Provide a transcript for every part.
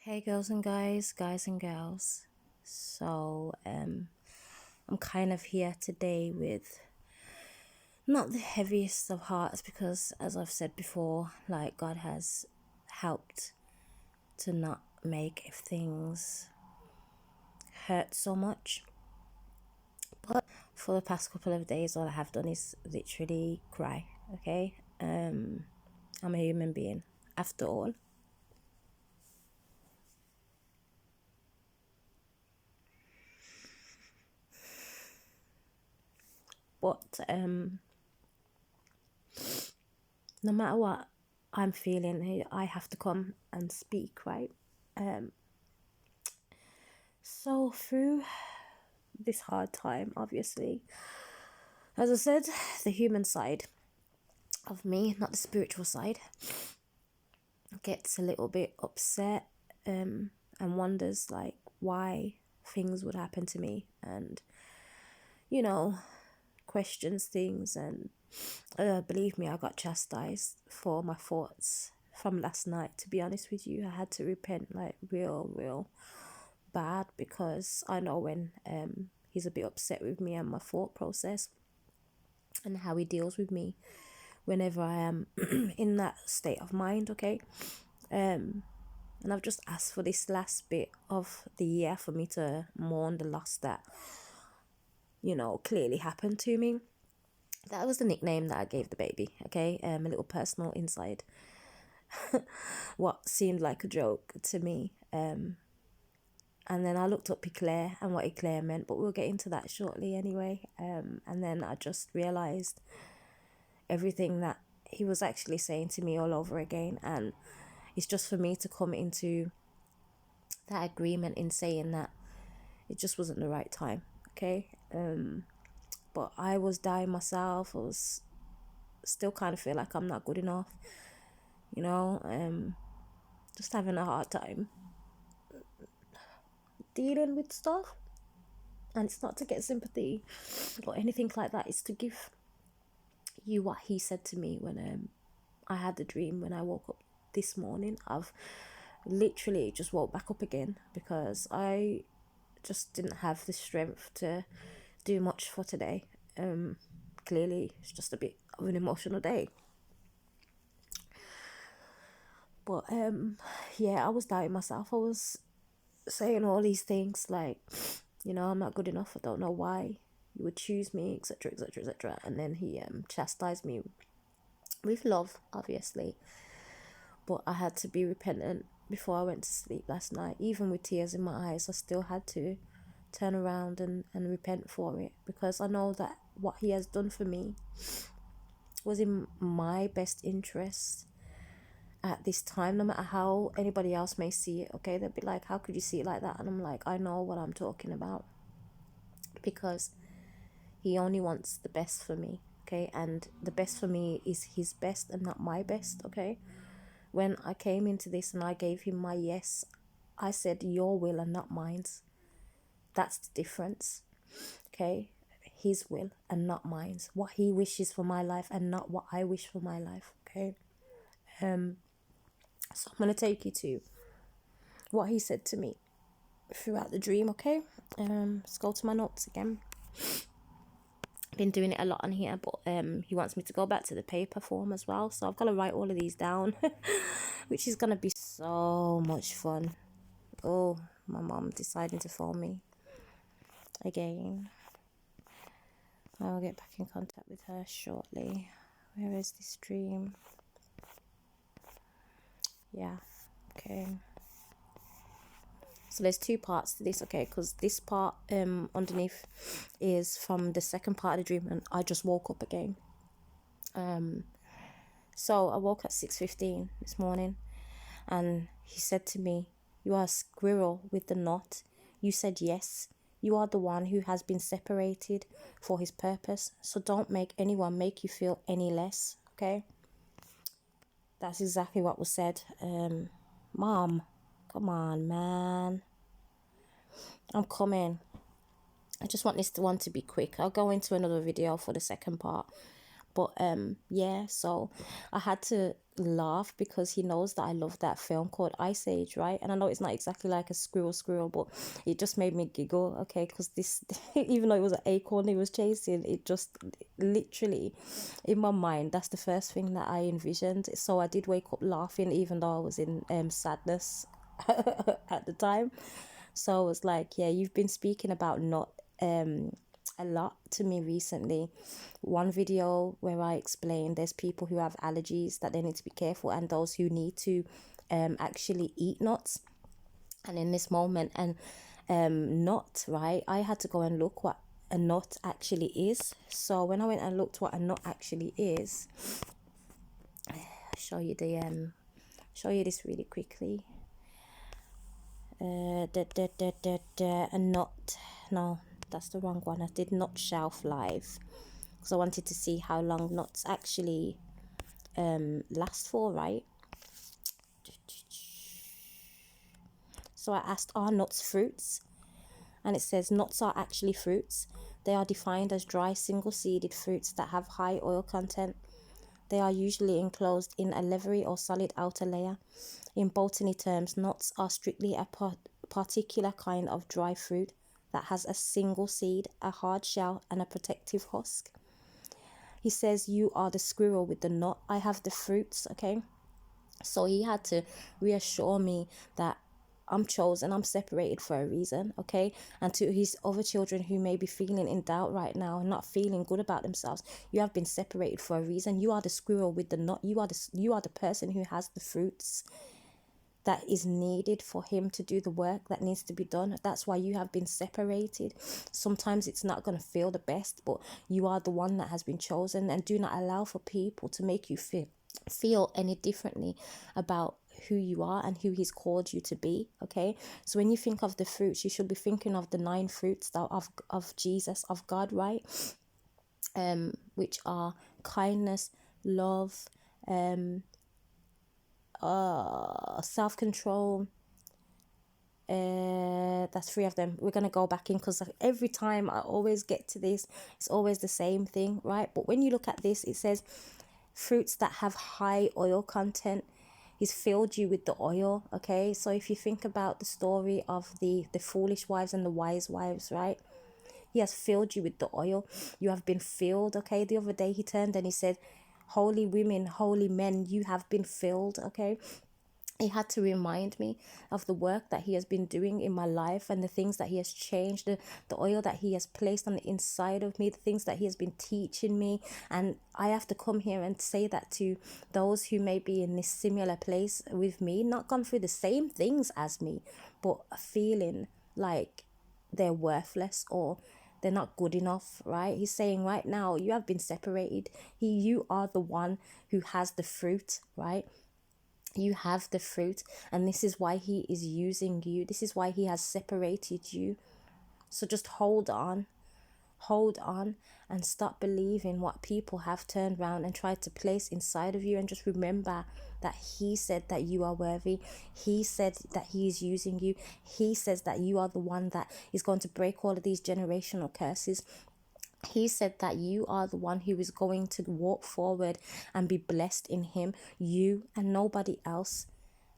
Hey girls and guys and girls. So I'm kind of here today with not the heaviest of hearts because, as I've said before, like, God has helped to not make things hurt so much. But for the past couple of days, all I have done is literally cry. Okay, I'm a human being after all. But no matter what I'm feeling, I have to come and speak, right? So through this hard time, obviously, as I said, the human side of me, not the spiritual side, gets a little bit upset and wonders like why things would happen to me, and questions things. And believe me, I got chastised for my thoughts from last night. To be honest with you, I had to repent like real bad, because I know when he's a bit upset with me and my thought process and how he deals with me whenever I am in that state of mind. Okay, and I've just asked for this last bit of the year for me to mourn the loss that clearly happened to me. That was the nickname that I gave the baby. Okay, a little personal inside what seemed like a joke to me. And then I looked up Éclair and what Éclair meant, but we'll get into that shortly anyway. And then I just realised everything that he was actually saying to me all over again. And it's just for me to come into that agreement in saying that it just wasn't the right time, okay? But I was dying myself. I was still kind of feel like I'm not good enough, just having a hard time dealing with stuff. And it's not to get sympathy or anything like that. It's to give you what he said to me when I had the dream when I woke up this morning. I've literally just woke back up again because I just didn't have the strength to do much for today. Clearly, it's just a bit of an emotional day. But yeah, I was doubting myself. I was saying all these things like, I'm not good enough. I don't know why you would choose me, etc., etc., etc. And then he chastised me with love, obviously. But I had to be repentant before I went to sleep last night. Even with tears in my eyes, I still had to turn around and repent for it, because I know that what he has done for me was in my best interest at this time, no matter how anybody else may see it. Okay, they'll be like, how could you see it like that? And I'm like, I know what I'm talking about, because he only wants the best for me. Okay, and the best for me is his best and not my best. Okay, when I came into this and I gave him my yes, I said your will and not mine's. That's the difference. Okay, his will and not mine's. What he wishes for my life and not what I wish for my life. Okay, so I'm gonna take you to what he said to me throughout the dream. Okay, let's go to my notes again. Been doing it a lot on here, but he wants me to go back to the paper form as well, so I've got to write all of these down which is gonna be so much fun. Oh, my mom deciding to phone me again. I'll get back in contact with her shortly. Where is this dream? Yeah, okay. So there's two parts to this, okay, because this part underneath is from the second part of the dream, and I just woke up again. So I woke at 6:15 this morning, and he said to me, "You are a squirrel with the knot. You said yes. You are the one who has been separated for his purpose. So don't make anyone make you feel any less." Okay, that's exactly what was said. Mom, come on, man. I'm coming. I just want this one to be quick. I'll go into another video for the second part. But yeah, so I had to laugh because he knows that I love that film called Ice Age, right? And I know it's not exactly like a squirrel, but it just made me giggle, okay? Because this, even though it was an acorn he was chasing, it just literally, in my mind, that's the first thing that I envisioned. So I did wake up laughing, even though I was in sadness at the time. So I was like, yeah, you've been speaking about not a lot to me recently. One video where I explained there's people who have allergies that they need to be careful, and those who need to actually eat nuts. And in this moment, and nut, right, I had to go and look what a nut actually is. So when I went and looked what a nut actually is, I'll show you this really quickly. A nut, no, that's the wrong one. I did not shelf live because I wanted to see how long nuts actually last for, right? So I asked, are nuts fruits? And it says nuts are actually fruits. They are defined as dry single-seeded fruits that have high oil content. They are usually enclosed in a leathery or solid outer layer. In botany terms, nuts are strictly a particular kind of dry fruit that has a single seed, a hard shell, and a protective husk. He says, you are the squirrel with the nut. I have the fruits, okay? So he had to reassure me that I'm chosen, I'm separated for a reason, okay? And to his other children who may be feeling in doubt right now and not feeling good about themselves, you have been separated for a reason. You are the squirrel with the nut. You are the person who has the fruits that is needed for him to do the work that needs to be done. That's why you have been separated. Sometimes it's not going to feel the best, but you are the one that has been chosen. And do not allow for people to make you feel any differently about who you are and who he's called you to be, okay? So when you think of the fruits, you should be thinking of the 9 fruits of Jesus, of God, right? Which are kindness, love, self-control. That's 3 of them. We're gonna go back in because every time I always get to this, it's always the same thing, right? But when you look at this, it says fruits that have high oil content. He's filled you with the oil, okay? So if you think about the story of the foolish wives and the wise wives, right? He has filled you with the oil. You have been filled, okay? The other day he turned and he said, holy women, holy men, you have been filled, okay? He had to remind me of the work that he has been doing in my life and the things that he has changed, the oil that he has placed on the inside of me, the things that he has been teaching me. And I have to come here and say that to those who may be in this similar place with me, not gone through the same things as me, but feeling like they're worthless or they're not good enough, right? He's saying right now, you have been separated. You are the one who has the fruit, right? You have the fruit, and this is why he is using you. This is why he has separated you. So just hold on, and stop believing what people have turned around and tried to place inside of you. And just remember that he said that you are worthy. He said that he is using you. He says that you are the one that is going to break all of these generational curses. He said that you are the one who is going to walk forward and be blessed in him, you and nobody else.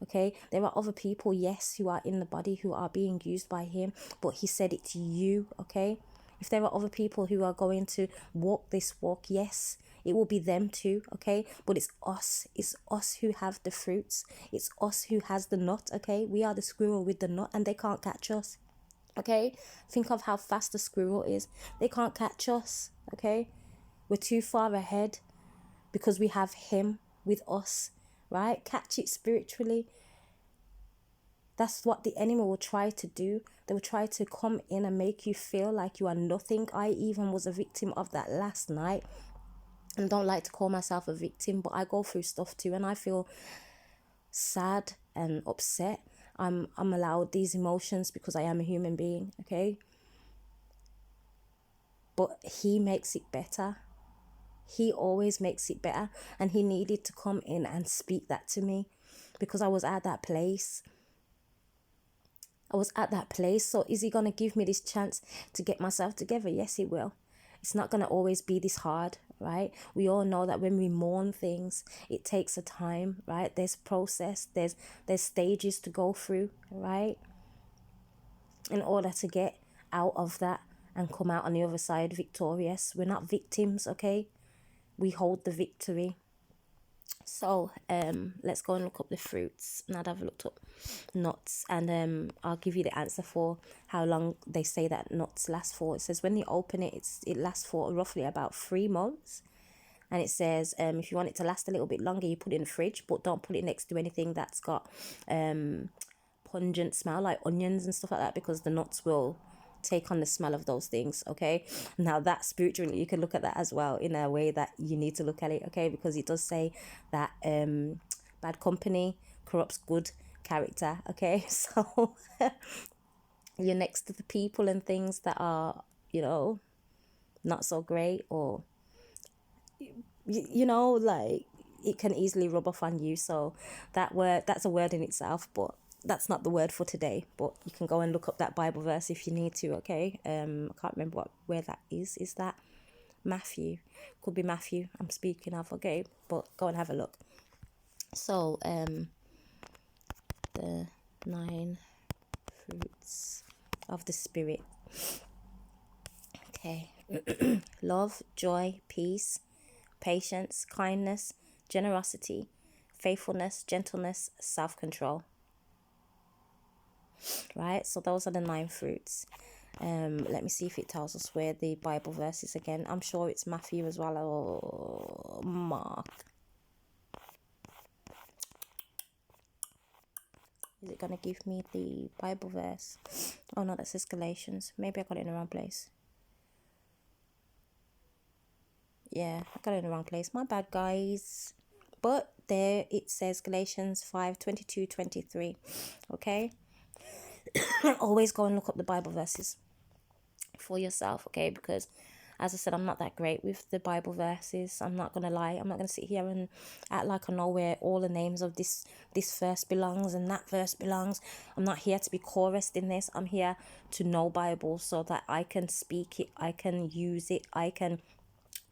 Okay, there are other people, yes, who are in the body who are being used by him, but he said it's you, okay? If there are other people who are going to walk this walk, yes, it will be them too, okay? But it's us who have the fruits. It's us who has the nut, okay? We are the squirrel with the nut, and they can't catch us. Okay, think of how fast the squirrel is. They can't catch us, okay? We're too far ahead because we have him with us, right? Catch it spiritually. That's what the enemy will try to do. They will try to come in and make you feel like you are nothing. I even was a victim of that last night. And don't like to call myself a victim, but I go through stuff too, and I feel sad and upset. I'm allowed these emotions because I am a human being, okay? But he makes it better. He always makes it better. And he needed to come in and speak that to me because I was at that place. So is he going to give me this chance to get myself together? Yes, he will. It's not going to always be this hard, right? We all know that when we mourn things, it takes a time, right? There's process, there's stages to go through, right? In order to get out of that and come out on the other side victorious. We're not victims, okay? We hold the victory. So let's go and look up the fruits. Now that I've looked up nuts, and I'll give you the answer for how long they say that nuts last for. It says when you open it, it lasts for roughly about 3 months. And it says if you want it to last a little bit longer, you put it in the fridge, but don't put it next to anything that's got pungent smell like onions and stuff like that, because the nuts will take on the smell of those things. Okay, now that spiritually you can look at that as well in a way that you need to look at it, okay, because it does say that bad company corrupts good character, okay. So you're next to the people and things that are, not so great, or like it can easily rub off on you. So that's a word in itself, but that's not the word for today. But you can go and look up that Bible verse if you need to, okay. I can't remember where that is. Is that Matthew? Could be Matthew I'm speaking of, okay, but go and have a look. So the 9 fruits of the Spirit, okay. Love, joy, peace, patience, kindness, generosity, faithfulness, gentleness, self-control. Right, so those are the 9 fruits. Let me see if it tells us where the Bible verse is again. I'm sure it's Matthew as well, or Mark. Is it gonna give me the Bible verse? Oh no, that says Galatians. Maybe I got it in the wrong place. Yeah, I got it in the wrong place. My bad, guys. But there it says Galatians 5:22-23. Okay. Always go and look up the Bible verses for yourself, okay? Because as I said, I'm not that great with the Bible verses. I'm not gonna lie. I'm not gonna sit here and act like I know where all the names of this verse belongs and that verse belongs. I'm not here to be chorused in this. I'm here to know Bible so that I can speak it, I can use it, I can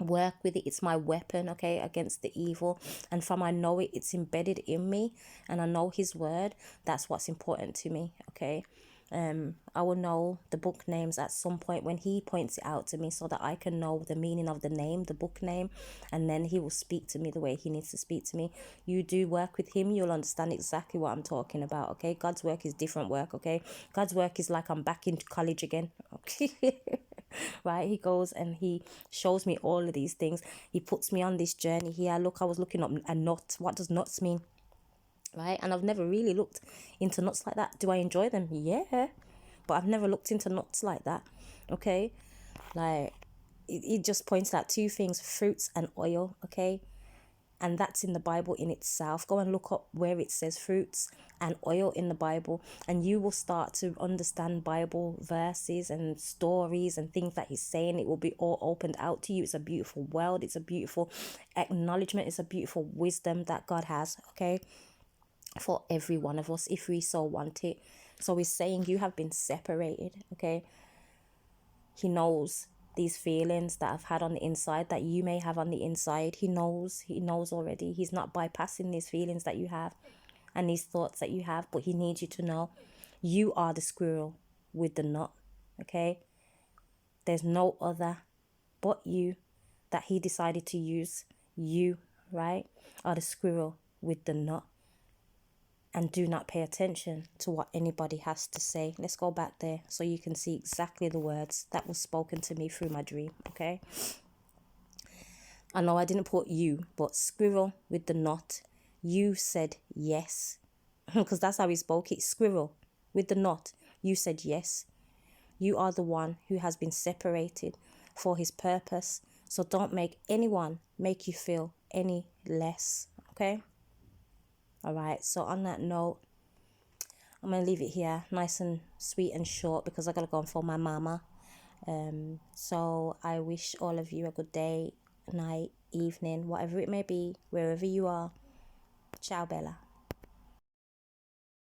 work with it. It's my weapon, okay, against the evil. And from I know it, it's embedded in me, and I know his word. That's what's important to me, okay. I will know the book names at some point when he points it out to me, so that I can know the meaning of the name, the book name, and then he will speak to me the way he needs to speak to me. You do work with him, you'll understand exactly what I'm talking about, okay. God's work is different work, okay. God's work is like I'm back in college again, okay. Right, he goes and he shows me all of these things. He puts me on this journey here. Look, I was looking up a nut. What does nuts mean? Right, and I've never really looked into nuts like that. Do I enjoy them? Yeah, but I've never looked into nuts like that, okay. Like it just points out 2 things: fruits and oil, okay. And that's in the Bible in itself. Go and look up where it says fruits and oil in the Bible, and you will start to understand Bible verses and stories and things that he's saying. It will be all opened out to you. It's a beautiful world. It's a beautiful acknowledgement. It's a beautiful wisdom that God has, okay, for every one of us if we so want it. So he's saying you have been separated, okay. He knows these feelings that I've had on the inside, that you may have on the inside. He knows already. He's not bypassing these feelings that you have and these thoughts that you have, but he needs you to know you are the squirrel with the nut, okay. There's no other but you that he decided to use. You, right, are the squirrel with the nut. And do not pay attention to what anybody has to say. Let's go back there so you can see exactly the words that was spoken to me through my dream, okay? I know I didn't put you, but squirrel with the knot. You said yes. Because that's how he spoke it. Squirrel with the knot. You said yes. You are the one who has been separated for his purpose. So don't make anyone make you feel any less, okay? All right, so on that note, I'm going to leave it here, nice and sweet and short, because I got to go and phone my mama. So I wish all of you a good day, night, evening, whatever it may be, wherever you are. Ciao, Bella.